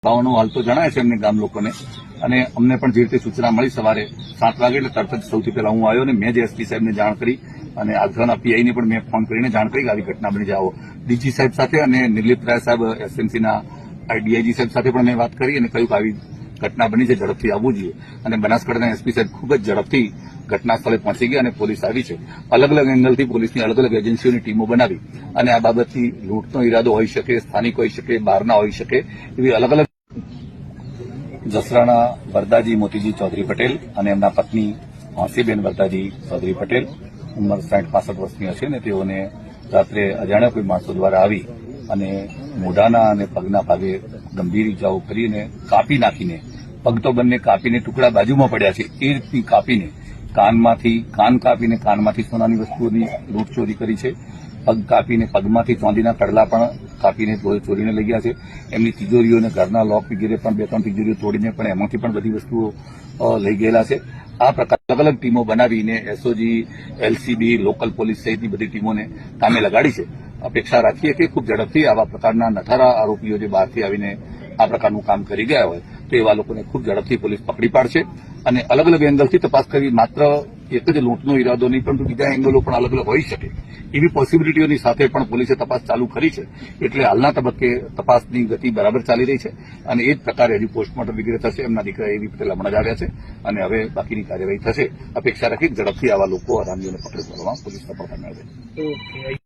ભાવનો હાલ તો જણાય છે એમને ગામ લોકોને, અને અમને પણ જે રીતે સૂચના મળી સવારે 7 વાગે એટલે તરત જ સૌથી પહેલા હું આવ્યો અને મેં જે એસપી સાહેબને જાણ કરી અને આગળના પીઆઈને પણ મેં ફોન કરીને જાણ કરી કે આવી ઘટના બની જાઓ. ડીજી સાહેબ સાથે અને નિર્લિપ્ત રાય સાહેબ એસએમસીના ડીઆઈજી સાહેબ સાથે પણ મેં વાત કરી અને કહ્યું કે આવી ઘટના બની છે, ઝડપથી આવવું જોઈએ. અને બનાસકાંઠાના એસપી સાહેબ ખૂબ જ ઝડપથી ઘટના સ્થળે પહોંચી ગયા અને પોલીસ આવી છે. અલગ અલગ એંગલથી પોલીસની અલગ અલગ એજન્સીઓની ટીમો બનાવી અને આ બાબતથી લૂંટનો ઈરાદો હોઈ શકે, સ્થાનિક હોઈ શકે, બહારના હોઈ શકે, એવી અલગ અલગ જસરાના વરદાજી મોતીજી ચૌધરી પટેલ અને એમના પત્ની હાંસીબેન વરદાજી ચૌધરી પટેલ ઉંમર 60-65 વર્ષની હશે ને તેઓને રાત્રે અજાણ્યા કોઈ માણસો દ્વારા આવી અને મોઢાના અને પગના ભાગે ગંભીર ઇજાઓ કરીને કાપી નાખીને, પગ તો બંને કાપીને ટુકડા બાજુમાં પડ્યા છે એ રીતની કાપીને કાન કાપીને કાનમાંથી સોનાની વસ્તુઓની લૂંટ ચોરી કરી છે. પગ કાપીને પગમાંથી ચાંદીના કડલા પણ કાપીને ચોરીને લઈ ગયા છે. એમની તિજોરીઓને ઘરના લોક વગેરે પણ 2-3 તિજોરીઓ તોડીને પણ એમાંથી પણ બધી વસ્તુઓ લઈ ગયેલા છે. આ પ્રકાર અલગ અલગ ટીમો બનાવીને એસઓજી, એલસીબી, લોકલ પોલીસ સહિતની બધી ટીમોને કામે લગાડી છે. અપેક્ષા રાખીએ કે ખૂબ ઝડપથી આવા પ્રકારના નઠારા આરોપીઓ જે બહારથી આવીને આ પ્રકારનું કામ કરી ગયા હોય તો એવા લોકોને ખૂબ ઝડપથી પોલીસ પકડી પાડશે અને અલગ અલગ એંગલથી તપાસ કરી. માત્ર એક જ લૂંટનો ઈરાદો નહીં પરંતુ બીજા એંગલો પણ અલગ અલગ હોઈ શકે એવી પોસિબિલિટીઓની સાથે પણ પોલીસે તપાસ ચાલુ કરી છે. એટલે હાલના તબક્કે તપાસની ગતિ બરાબર ચાલી રહી છે અને એ જ પ્રકારે હજી પોસ્ટમોર્ટમ વગેરે થશે. એમના દીકરા એવી પટેલ હમણાં જ આવ્યા છે અને હવે બાકીની કાર્યવાહી થશે. અપેક્ષા રાખી ઝડપથી આવા લોકો આરામીઓને પકડી પાડવામાં પોલીસ સફળતા મેળવે.